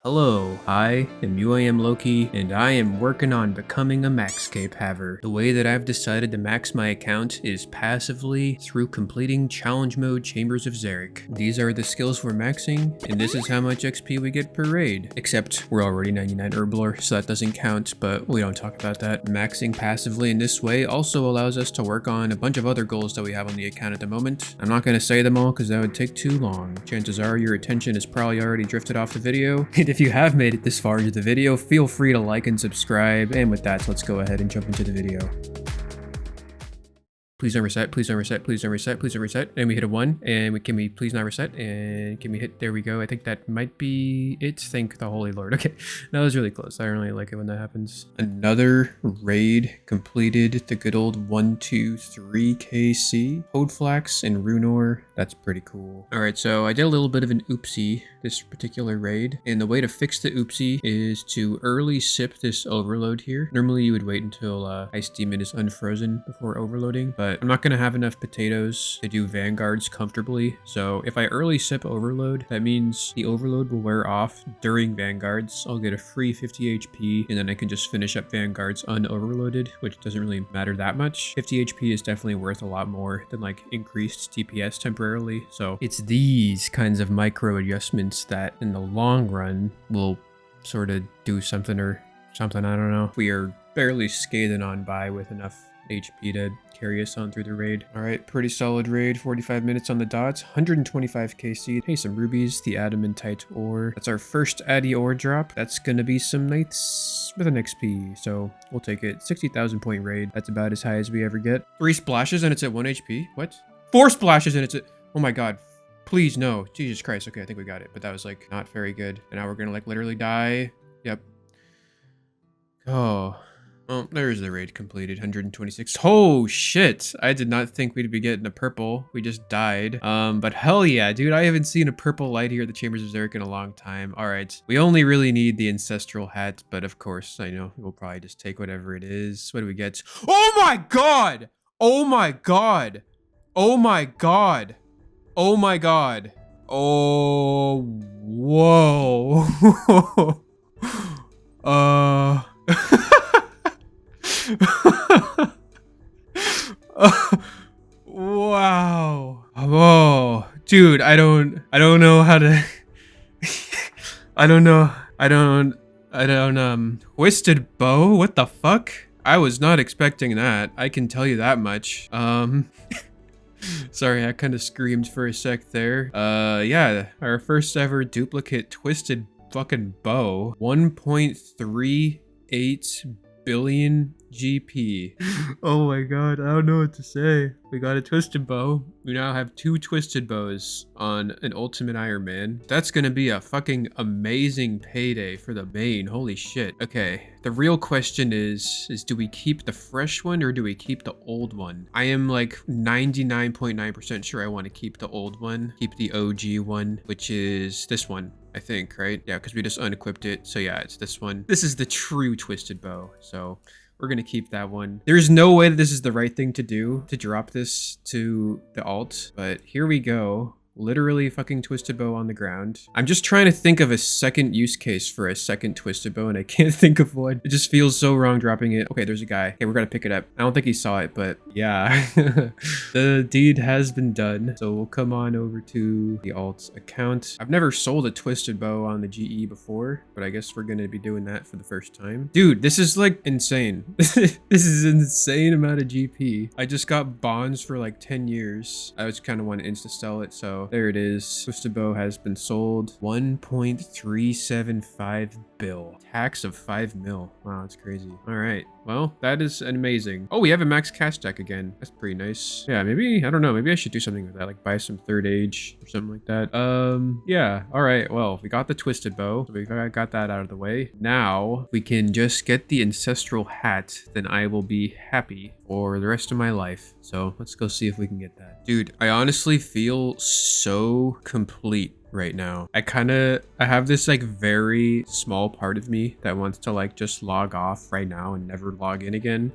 Hello, I am UIM Loki, and I am working on becoming a maxcape haver. The way that I've decided to max my account is passively through completing challenge mode Chambers of Xeric. These are the skills we're maxing, and this is how much XP we get per raid. Except we're already 99 herblore, so that doesn't count, but we don't talk about that. Maxing passively in this way also allows us to work on a bunch of other goals that we have on the account at the moment. I'm not going to say them all because that would take too long. Chances are your attention has probably already drifted off the video. And if you have made it this far into the video, feel free to like and subscribe. And with that, let's go ahead and jump into the video. Please don't reset, please don't reset, please don't reset, please don't reset. And we hit a 1. And can we please not reset? And can we hit, there we go. I think that might be it. Thank the holy lord. Okay, that was really close. I don't really like it when that happens. Another raid completed, the good old 1, 2, 3 KC. Hodeflax and Runor. That's pretty cool. All right, so I did a little bit of an oopsie this particular raid. And the way to fix the oopsie is to early sip this overload here. Normally you would wait until Ice Demon is unfrozen before overloading, but I'm not going to have enough potatoes to do vanguards comfortably. So if I early sip overload, that means the overload will wear off during vanguards. I'll get a free 50 HP and then I can just finish up vanguards unoverloaded, which doesn't really matter that much. 50 HP is definitely worth a lot more than like increased TPS temporarily. So it's these kinds of micro adjustments that in the long run will sort of do something or something. I don't know. We are barely skating on by with enough HP to carry us on through the raid. All right, pretty solid raid. 45 minutes on the dots, 125 KC. Hey, some rubies, the adamantite ore. That's our first addy ore drop. That's gonna be some nights with an XP, so we'll take it. 60,000 point raid. That's about as high as we ever get. 3 splashes and it's at 1 HP. What? 4 splashes and it's at, oh my god. Please no. Jesus Christ. Okay, I think we got it, but that was like not very good. And now we're gonna like literally die. Yep. Oh. Oh, there's the raid completed, 126. Oh, shit. I did not think we'd be getting a purple. We just died. But hell yeah, dude. I haven't seen a purple light here at the Chambers of Xeric in a long time. All right. We only really need the Ancestral Hat, but of course, I know we'll probably just take whatever it is. What do we get? Oh my god! Oh my god! Oh my god! Oh my god! Oh, whoa. Wow. Oh, dude, I don't know how to Twisted bow? What the fuck? I was not expecting that. I can tell you that much. Sorry, I kind of screamed for a sec there. Yeah, our first ever duplicate twisted fucking bow. 1.38 billion GP. Oh my god, I don't know what to say. We got a twisted bow. We now have 2 twisted bows on an Ultimate Iron Man. That's gonna be a fucking amazing payday for the main. Holy shit. Okay, the real question is do we keep the fresh one or do we keep the old one? I am like 99.9% sure I want to keep the old one. Keep the OG one, which is this one. I think, right? Yeah, because we just unequipped it. So yeah, it's this one. This is the true twisted bow. So we're going to keep that one. There's no way that this is the right thing to do, to drop this to the alt. But here we go. Literally fucking twisted bow on the ground. I'm just trying to think of a second use case for a second twisted bow and I can't think of one. It just feels so wrong dropping it. Okay, there's a guy. Okay, we're gonna pick it up. I don't think he saw it, but yeah. The deed has been done. So we'll come on over to the alt account. I've never sold a twisted bow on the GE before, but I guess we're gonna be doing that for the first time. Dude, this is like insane. This is an insane amount of GP. I just got bonds for like 10 years. I just kind of want to insta sell it, so there it is. Twisted bow has been sold. 1.375 bill. Tax of 5 mil. Wow, that's crazy. All right. Well, that is amazing. Oh, we have a max cash deck again. That's pretty nice. Yeah, maybe, I don't know. Maybe I should do something with that. Like buy some third age or something like that. Yeah. All right. Well, we got the twisted bow. So we got that out of the way. Now we can just get the ancestral hat. Then I will be happy for the rest of my life. So let's go see if we can get that. Dude, I honestly feel so complete right now. I have this like very small part of me that wants to like just log off right now and never log in again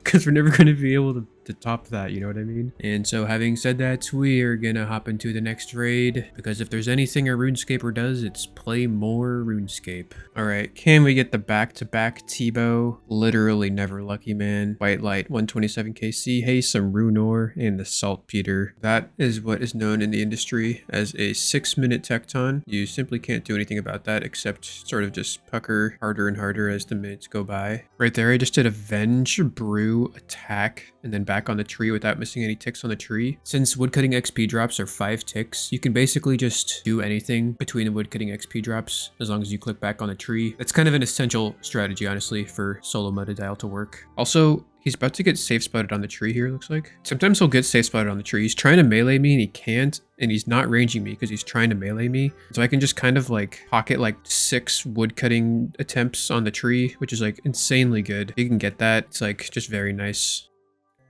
because we're never going to be able to to top that, you know what I mean? And so having said that, we are gonna hop into the next raid, because if there's anything a RuneScaper does, it's play more RuneScape. All right, can we get the back-to-back T-bow? Literally never lucky, man. White light, 127 KC, hey, some rune ore, and the saltpeter. That is what is known in the industry as a 6-minute tecton. You simply can't do anything about that except sort of just pucker harder and harder as the minutes go by. Right there, I just did a Venge Brew attack and then back on the tree without missing any ticks on the tree. Since woodcutting XP drops are 5 ticks, you can basically just do anything between the woodcutting XP drops as long as you click back on the tree. That's kind of an essential strategy, honestly, for solo meta dial to work. Also, he's about to get safe spotted on the tree here, looks like. Sometimes he'll get safe spotted on the tree. He's trying to melee me and he can't, and he's not ranging me because he's trying to melee me. So I can just kind of like pocket like 6 woodcutting attempts on the tree, which is like insanely good. If you can get that, it's like just very nice.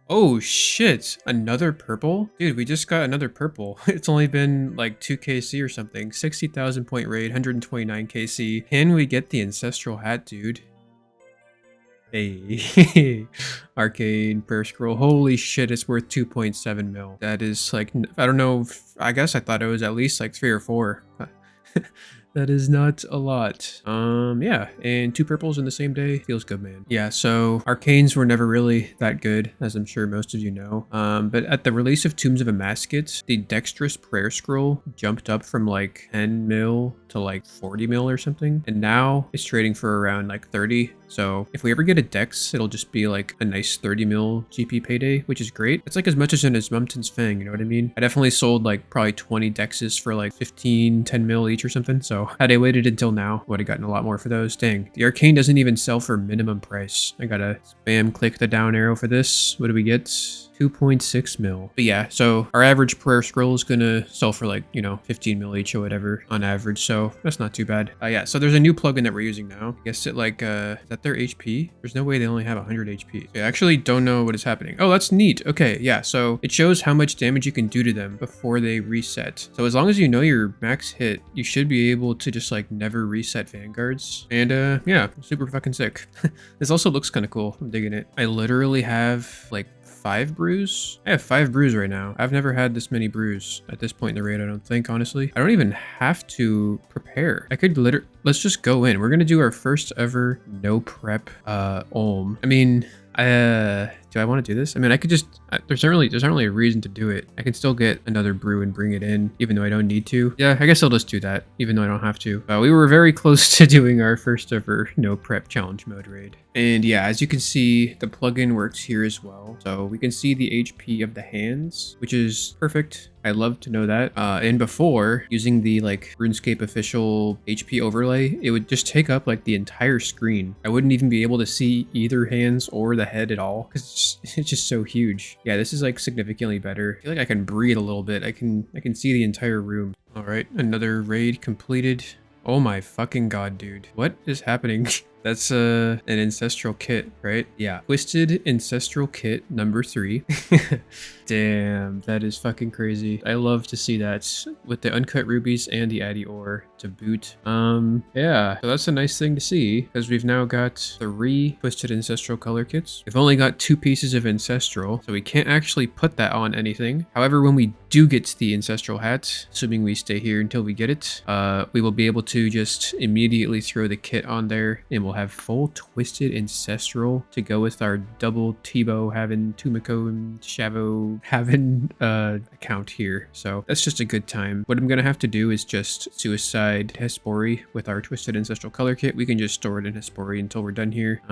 Oh shit, another purple? Dude, we just got another purple. It's only been like 2 KC or something. 60,000 point raid, 129 KC. Can we get the ancestral hat, dude? Hey, arcane prayer scroll. Holy shit, it's worth 2.7 mil. That is like, I don't know, I guess I thought it was at least like 3 or 4. That is not a lot. Yeah, and 2 purples in the same day feels good, man. Yeah, so arcanes were never really that good, as I'm sure most of you know. But at the release of Tombs of Amaskit, the Dexterous Prayer Scroll jumped up from like 10 mil to like 40 mil or something, and now it's trading for around like 30. So if we ever get a Dex, it'll just be like a nice 30 mil GP payday, which is great. It's like as much as in his Mumton's Fang, you know what I mean? I definitely sold like probably 20 Dexes for like 15, 10 mil each or something. So had I waited until now, would have gotten a lot more for those. Dang, the arcane doesn't even sell for minimum price. I gotta spam click the down arrow for this. What do we get? 2.6 mil. But yeah, so our average prayer scroll is gonna sell for like, you know, 15 mil each or whatever on average. So that's not too bad. Yeah, so there's a new plugin that we're using now. I guess it like, is that their HP? There's no way they only have 100 HP. I actually don't know what is happening. Oh, that's neat. Okay, yeah, so it shows how much damage you can do to them before they reset. So as long as you know your max hit, you should be able to just like never reset vanguards. And yeah, super fucking sick. This also looks kind of cool. I'm digging it. I literally have like 5 brews? I have 5 brews right now. I've never had this many brews at this point in the raid, I don't think, honestly. I don't even have to prepare. I could let's just go in. We're gonna do our first ever no prep Olm. I mean, do I want to do this? I mean, I could just, there's not really a reason to do it. I can still get another brew and bring it in, even though I don't need to. Yeah, I guess I'll just do that, even though I don't have to. We were very close to doing our first ever no prep challenge mode raid. And yeah, as you can see, the plugin works here as well. So we can see the HP of the hands, which is perfect. I love to know that. And before, using the like RuneScape official HP overlay, it would just take up like the entire screen. I wouldn't even be able to see either hands or the head at all, because it's just so huge. Yeah, this is like significantly better. I feel like I can breathe a little bit. I can see the entire room. All right, another raid completed. Oh my fucking god, dude. What is happening? That's an ancestral kit, right? Yeah. Twisted Ancestral Kit number 3. Damn, that is fucking crazy. I love to see that with the uncut rubies and the addy ore to boot. Yeah, so that's a nice thing to see, because we've now got 3 Twisted Ancestral color kits. We've only got 2 pieces of Ancestral, so we can't actually put that on anything. However, when we do get the Ancestral hat, assuming we stay here until we get it, we will be able to just immediately throw the kit on there, and we'll have full Twisted Ancestral to go with our double T-bow having Tumiko and Shavo having account here. So that's just a good time. What I'm gonna have to do is just suicide Hespori with our Twisted Ancestral color kit. We can just store it in Hespori until we're done here.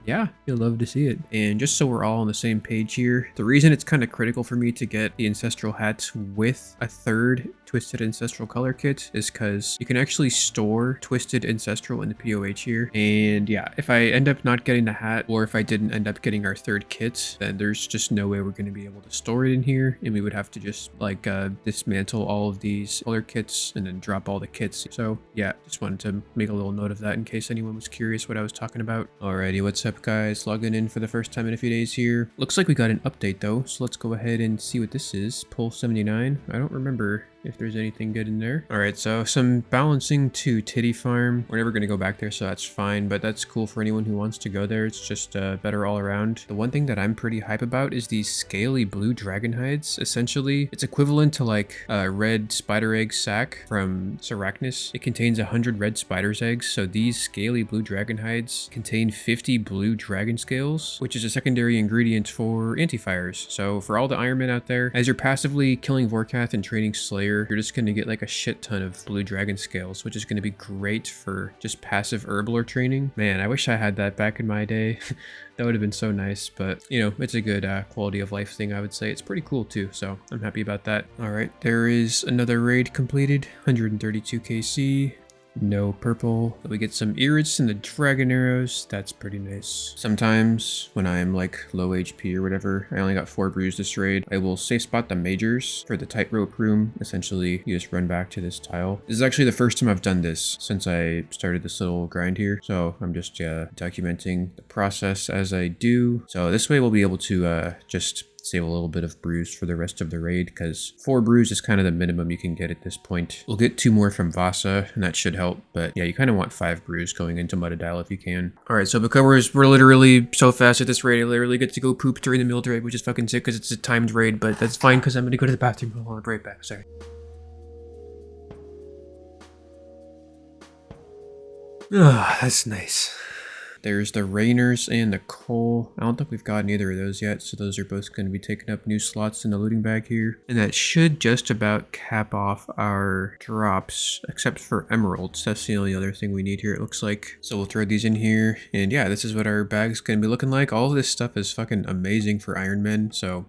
Yeah, you'll love to see it. And just so we're all on the same page here, the reason it's kind of critical for me to get the Ancestral hats with a 3rd Twisted Ancestral color kit is because you can actually store Twisted Ancestral in the POH here. And yeah, if I end up not getting the hat, or if I didn't end up getting our 3rd kit, then there's just no way we're going to be able to store it in here, and we would have to just like dismantle all of these color kits and then drop all the kits. So yeah, just wanted to make a little note of that in case anyone was curious what I was talking about. Alrighty, what's up guys? Logging in for the first time in a few days here. Looks like we got an update though, so let's go ahead and see what this is. Pull 79. I don't remember if there's anything good in there. All right, so some balancing to Titty Farm. We're never going to go back there, so that's fine, but that's cool for anyone who wants to go there. It's just better all around. The one thing that I'm pretty hype about is these scaly blue dragon hides. Essentially, it's equivalent to like a red spider egg sac from Arachnis. It contains 100 red spider's eggs, so these scaly blue dragon hides contain 50 blue dragon scales, which is a secondary ingredient for anti-fires. So for all the Iron Men out there, as you're passively killing Vorkath and training Slayer, you're just going to get like a shit ton of blue dragon scales, which is going to be great for just passive herblore training. Man, I wish I had that back in my day. That would have been so nice, but you know, it's a good quality of life thing, I would say. It's pretty cool too, so I'm happy about that. All right, there is another raid completed, 132 KC. No purple. We get some Irits and the dragon arrows. That's pretty nice. Sometimes when I'm like low HP or whatever, I only got 4 brews this raid, I will safe spot the majors for the tightrope room. Essentially, you just run back to this tile. This is actually the first time I've done this since I started this little grind here. So I'm just documenting the process as I do. So this way we'll be able to just save a little bit of brews for the rest of the raid, because 4 brews is kind of the minimum you can get at this point. We'll get 2 more from Vasa, and that should help, but yeah, you kind of want 5 brews going into Mudadile if you can. All right, so because we're literally so fast at this raid, I literally get to go poop during the middle raid, which is fucking sick because it's a timed raid, but that's fine because I'm gonna go to the bathroom. Hold on, I'll be right back, sorry. Ah, that's nice. There's the Rainers and the Coal. I don't think we've gotten either of those yet, so those are both going to be taking up new slots in the looting bag here. And that should just about cap off our drops, except for emeralds. That's the only other thing we need here, it looks like. So we'll throw these in here, and yeah, this is what our bag's going to be looking like. All of this stuff is fucking amazing for Iron Men, so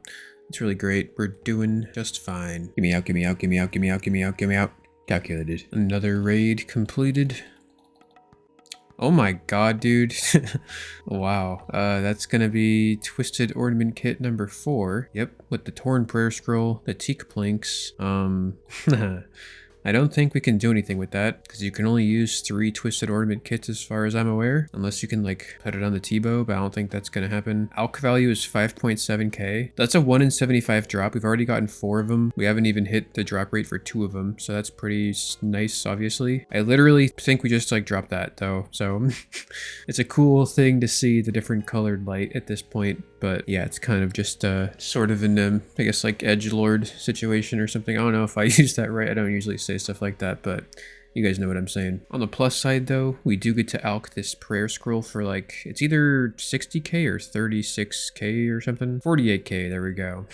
it's really great. We're doing just fine. Give me out, give me out, give me out, give me out, give me out, give me out. Calculated. Another raid completed. Oh my god, dude. Wow. That's gonna be Twisted Ornament Kit number 4. Yep, with the Torn Prayer Scroll, the Teak Planks. I don't think we can do anything with that, because you can only use 3 Twisted Ornament Kits as far as I'm aware, unless you can like put it on the T-bow, but I don't think that's gonna happen. Alch value is 5.7k. That's a 1 in 75 drop. We've already gotten 4 of them. We haven't even hit the drop rate for 2 of them, so that's pretty nice, obviously. I literally think we just like dropped that though, so it's a cool thing to see the different colored light at this point. But yeah, it's kind of just sort of an, I guess like edgelord situation or something. I don't know if I use that right. I don't usually say stuff like that, but you guys know what I'm saying. On the plus side though, we do get to alch this prayer scroll for like, it's either 60k or 36k or something. 48k, there we go.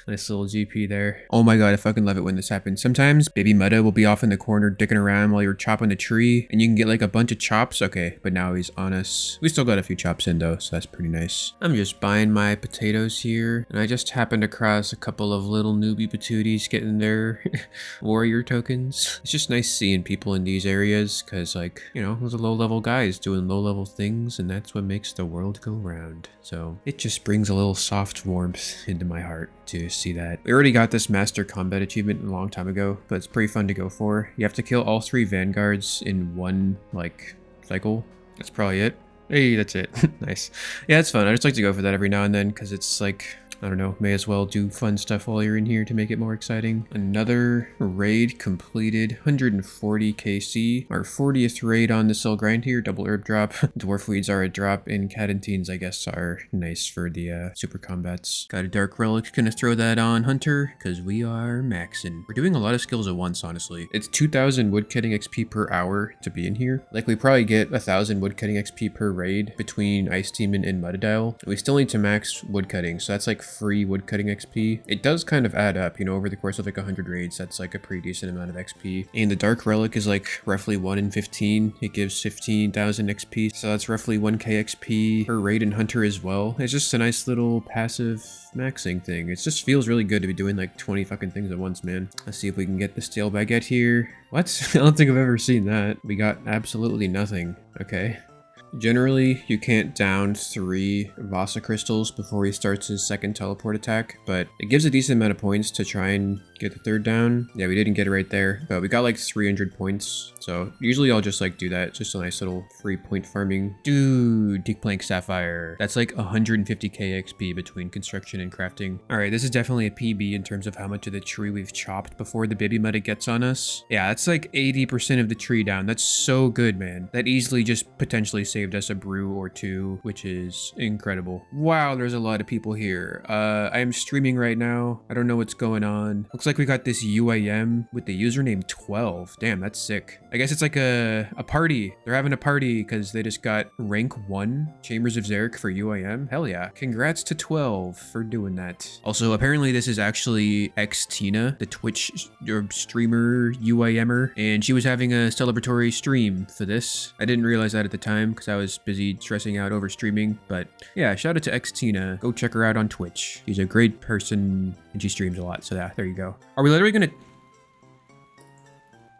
Nice little GP there. Oh my god, I fucking love it when this happens. Sometimes Baby Mudda will be off in the corner dicking around while you're chopping the tree, and you can get like a bunch of chops. Okay, but now he's on us. We still got a few chops in though, so that's pretty nice. I'm just buying my potatoes here, and I just happened across a couple of little newbie patooties getting their warrior tokens. It's just nice seeing people in these areas, because like, you know, those are low level guys doing low level things, and that's what makes the world go round. So it just brings a little soft warmth into my heart to see that. We already got this master combat achievement a long time ago, but it's pretty fun to go for. You have to kill all 3 vanguards in one like cycle. That's probably it. Hey, that's it. Nice. Yeah, it's fun. I just like to go for that every now and then, because it's like, I don't know, may as well do fun stuff while you're in here to make it more exciting. Another raid completed, 140 KC. Our 40th raid on this little grind here, double herb drop. Dwarf weeds are a drop, and cadentines, I guess, are nice for the super combats. Got a dark relic, gonna throw that on Hunter, because we are maxing. We're doing a lot of skills at once, honestly. It's 2,000 woodcutting XP per hour to be in here. Like, we probably get 1,000 woodcutting XP per raid between Ice Demon and Mudadile. We still need to max woodcutting, so that's like free woodcutting XP. It does kind of add up, you know, over the course of like 100 raids. That's like a pretty decent amount of XP. And the dark relic is like roughly 1 in 15. It gives 15,000 XP, so that's roughly 1k XP per raid in Hunter as well. It's just a nice little passive maxing thing. It just feels really good to be doing like 20 fucking things at once, man. Let's see if we can get the stale baguette here. What? I don't think I've ever seen that. We got absolutely nothing. Okay. Generally, you can't down 3 Vasa crystals before he starts his second teleport attack, but it gives a decent amount of points to try and get the third down. Yeah, we didn't get it right there, but we got like 300 points. So usually I'll just like do that. It's just a nice little free point farming. Dude, Dick Plank Sapphire. That's like 150k XP between construction and crafting. All right, this is definitely a PB in terms of how much of the tree we've chopped before the baby meta gets on us. Yeah, that's like 80% of the tree down. That's so good, man. That easily just potentially saved us a brew or two, which is incredible. Wow, there's a lot of people here. I am streaming right now. I don't know what's going on. Looks like we got this UIM with the username 12. Damn, that's sick. I guess it's like a party. They're having a party because they just got rank 1 Chambers of Zarek for UIM. Hell yeah. Congrats to 12 for doing that. Also, apparently this is actually Xtina, the Twitch streamer UIMer, and she was having a celebratory stream for this. I didn't realize that at the time because I was busy stressing out over streaming, but yeah, shout out to Xtina. Go check her out on Twitch. She's a great person and she streams a lot. So yeah, there you go. Are we literally gonna...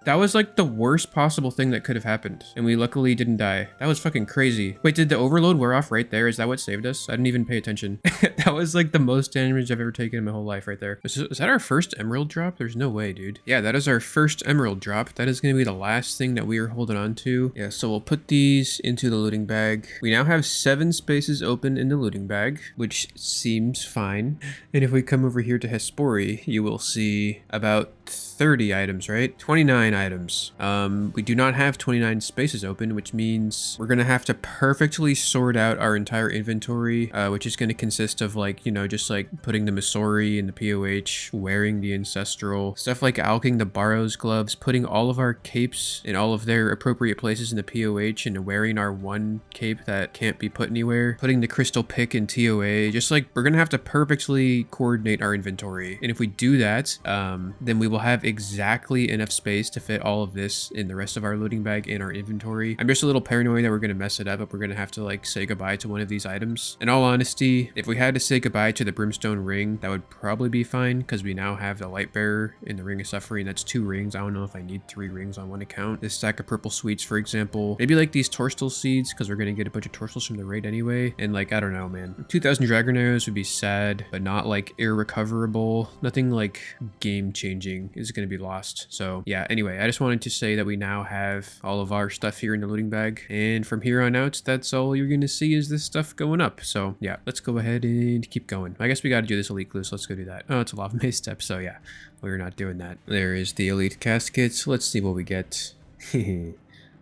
That was like the worst possible thing that could have happened. And we luckily didn't die. That was fucking crazy. Wait, did the overload wear off right there? Is that what saved us? I didn't even pay attention. That was like the most damage I've ever taken in my whole life right there. Is that our first emerald drop? There's no way, dude. Yeah, that is our first emerald drop. That is going to be the last thing that we are holding on to. Yeah, so we'll put these into the looting bag. We now have 7 spaces open in the looting bag, which seems fine. And if we come over here to Hespori, you will see about 30 items, right? 29 items. We do not have 29 spaces open, which means we're gonna have to perfectly sort out our entire inventory, which is gonna consist of like, you know, just like putting the Masori and the POH, wearing the Ancestral, stuff like alking the Barrows gloves, putting all of our capes in all of their appropriate places in the POH, and wearing our one cape that can't be put anywhere, putting the crystal pick in TOA, just like we're gonna have to perfectly coordinate our inventory. And if we do that, then we will have exactly enough space to fit all of this in the rest of our looting bag and our inventory. I'm just a little paranoid that we're gonna mess it up, but we're gonna have to like say goodbye to one of these items. In all honesty, if we had to say goodbye to the Brimstone ring, that would probably be fine because we now have the Light Bearer and the Ring of Suffering. That's 2 rings. I don't know if I need 3 rings on one account. This stack of purple sweets, for example. Maybe like these Torstal seeds because we're gonna get a bunch of Torstals from the raid anyway. And like, I don't know, man. 2,000 Dragon Arrows would be sad, but not like irrecoverable. Nothing like game changing is gonna be lost. So yeah, anyway, I just wanted to say that we now have all of our stuff here in the looting bag, and from here on out, that's all you're gonna see is this stuff going up. So yeah, let's go ahead and keep going. I guess we got to do this elite glue, so let's go do that. Oh, it's a lava maze step, so yeah, we're not doing that. There is the elite caskets. Let's see what we get.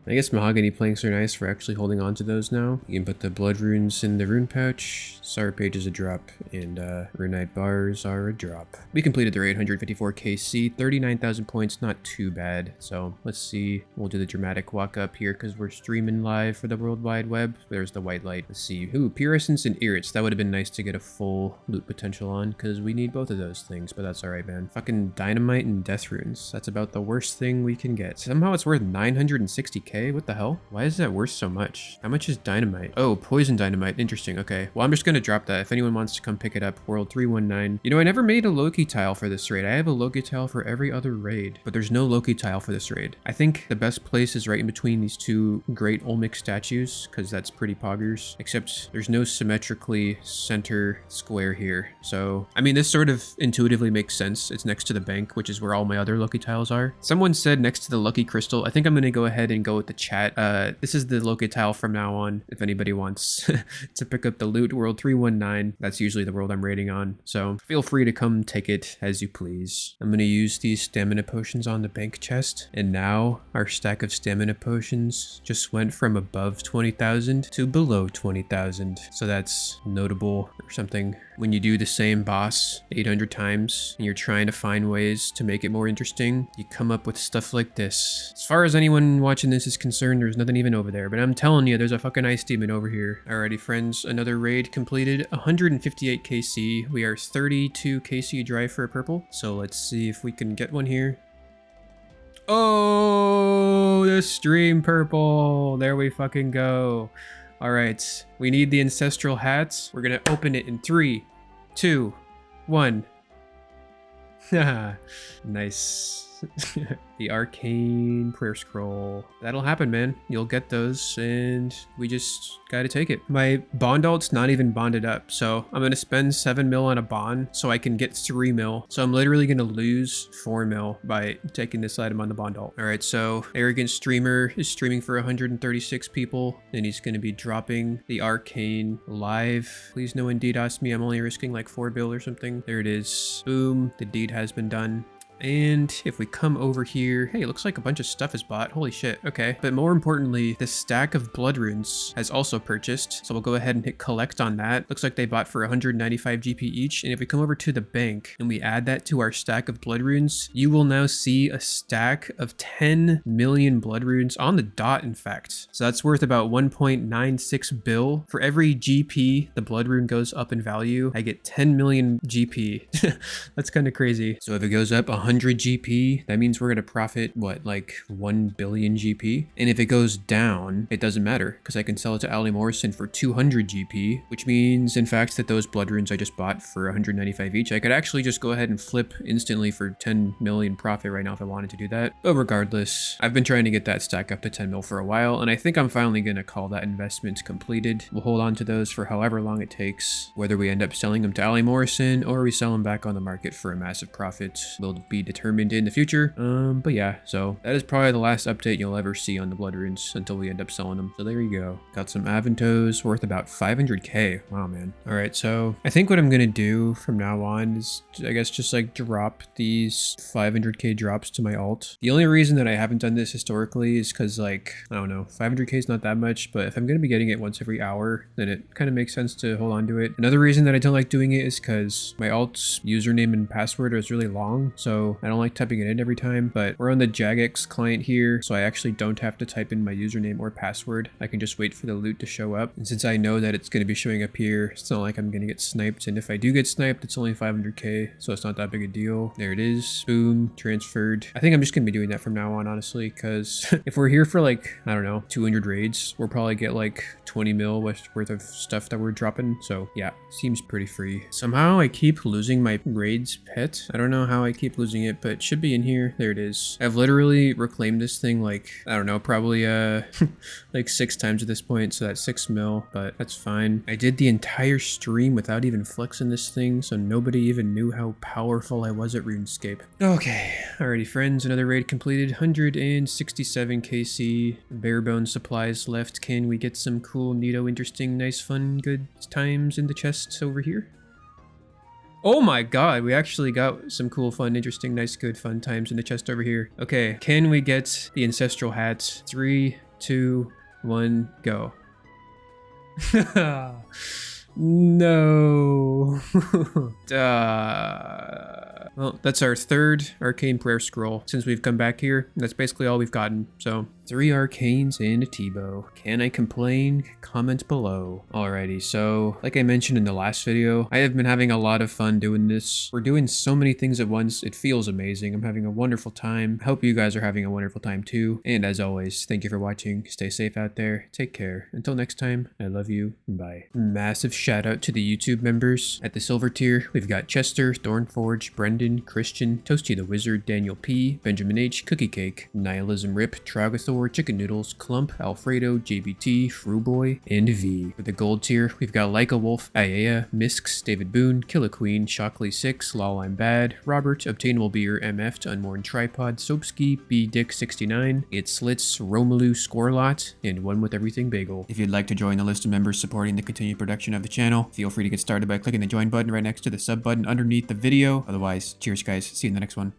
I guess mahogany planks are nice for actually holding on to those now. You can put the blood runes in the rune pouch. Star page is a drop, and runite bars are a drop. We completed their 854 KC, 39,000 points, not too bad. So let's see. We'll do the dramatic walk up here because we're streaming live for the World Wide Web. There's the white light. Let's see. Ooh, pure essence and irits. That would have been nice to get a full loot potential on because we need both of those things, but that's all right, man. Fucking dynamite and death runes. That's about the worst thing we can get. Somehow it's worth 960k. What the hell? Why is that worth so much? How much is dynamite? Oh, poison dynamite. Interesting. Okay. Well, I'm just going to drop that. If anyone wants to come pick it up, World 319. You know, I never made a Loki tile for this raid. I have a Loki tile for every other raid, but there's no Loki tile for this raid. I think the best place is right in between these 2 great Olmec statues because that's pretty poggers, except there's no symmetrically center square here. So, I mean, this sort of intuitively makes sense. It's next to the bank, which is where all my other Loki tiles are. Someone said next to the lucky crystal. I think I'm going to go ahead and go with the chat. This is the Loki tile from now on, if anybody wants to pick up the loot. World 319. That's usually the world I'm raiding on, so feel free to come take it as you please. I'm going to use these stamina potions on the bank chest, and now our stack of stamina potions just went from above 20,000 to below 20,000, so that's notable or something. When you do the same boss 800 times and you're trying to find ways to make it more interesting, you come up with stuff like this. As far as anyone watching this is concerned, there's nothing even over there, but I'm telling you, there's a fucking ice demon over here. Alrighty, friends, another raid completed. 158 KC. We are 32 KC dry for a purple, so let's see if we can get one here. Oh, the stream purple. There we fucking go. All right, we need the ancestral hats. We're gonna open it in 3, 2, 1. Nice. The arcane prayer scroll. That'll happen, man. You'll get those, and we just gotta take it. My bond alt's not even bonded up, so I'm gonna spend 7 mil on a bond so I can get 3 mil. So I'm literally gonna lose 4 mil by taking this item on the bond alt. All right, so Arrogant Streamer is streaming for 136 people, and he's gonna be dropping the arcane live. Please no one DDoS me. I'm only risking like 4 bill or something. There it is. Boom. The deed has been done. And if we come over here, hey, it looks like a bunch of stuff is bought. Holy shit. Okay. But more importantly, the stack of blood runes has also purchased. So we'll go ahead and hit collect on that. Looks like they bought for 195 GP each. And if we come over to the bank and we add that to our stack of blood runes, you will now see a stack of 10 million blood runes on the dot, in fact. So that's worth about 1.96 bill. For every GP the blood rune goes up in value, I get 10 million GP. That's kind of crazy. So if it goes up 100 GP, that means we're going to profit, what, like 1 billion GP? And if it goes down, it doesn't matter because I can sell it to Ali Morrison for 200 GP, which means, in fact, that those blood runes I just bought for 195 each, I could actually just go ahead and flip instantly for 10 million profit right now if I wanted to do that. But regardless, I've been trying to get that stack up to 10 mil for a while, and I think I'm finally going to call that investment completed. We'll hold on to those for however long it takes, whether we end up selling them to Ali Morrison or we sell them back on the market for a massive profit will be determined in the future. But yeah, so that is probably the last update you'll ever see on the blood runes until we end up selling them. So there you go. Got some Aventos worth about 500k. Wow, man. All right, so I think what I'm gonna do from now on is, I guess, just like drop these 500k drops to my alt. The only reason that I haven't done this historically is because, like, I don't know, 500k is not that much, but if I'm gonna be getting it once every hour, then it kind of makes sense to hold on to it. Another reason that I don't like doing it is because my alt's username and password is really long, so I don't like typing it in every time. But we're on the Jagex client here, so I actually don't have to type in my username or password. I can just wait for the loot to show up. And since I know that it's going to be showing up here, it's not like I'm going to get sniped. And if I do get sniped, it's only 500k, so it's not that big a deal. There it is. Boom. Transferred. I think I'm just going to be doing that from now on, honestly, because if we're here for like, I don't know, 200 raids, we'll probably get like 20 mil worth of stuff that we're dropping. So yeah, seems pretty free. Somehow I keep losing my raids pet. I don't know how I keep losing it, but it should be in here. There it is. I've literally reclaimed this thing like, I don't know, probably like 6 times at this point, so that's 6 mil, but that's fine. I did the entire stream without even flexing this thing, so nobody even knew how powerful I was at RuneScape. Okay, alrighty friends, another raid completed. 167 KC, bare bones supplies left. Can we get some cool, neato, interesting, nice, fun, good times in the chests over here? Oh my god, we actually got some cool, fun, interesting, nice, good, fun times in the chest over here. Okay, can we get the ancestral hat? 3, 2, 1, go. No. Well, that's our 3rd arcane prayer scroll since we've come back here. That's basically all we've gotten. So 3 arcanes and a T-bow. Can I complain? Comment below. Alrighty, so like I mentioned in the last video, I have been having a lot of fun doing this. We're doing so many things at once. It feels amazing. I'm having a wonderful time. I hope you guys are having a wonderful time too. And as always, thank you for watching. Stay safe out there. Take care. Until next time, I love you. Bye. Massive shout out to the YouTube members. At the silver tier, we've got Chester, Thornforge, Brendan, Christian, Toasty the Wizard, Daniel P, Benjamin H, Cookie Cake, Nihilism Rip, Tragathor, Chicken Noodles, Clump, Alfredo, JBT, Fruboy, and V. For the gold tier, we've got Leica Wolf, Ayaya, Misks, David Boone, Killer Queen, Shockley6, Lol I'm Bad, Robert, Obtainable Beer, MF to Unworn Tripod, Soapski, B Dick 69, It Slits, Romelu, Scorelot, and One with Everything Bagel. If you'd like to join the list of members supporting the continued production of the channel, feel free to get started by clicking the join button right next to the sub button underneath the video. Otherwise, cheers guys, see you in the next one.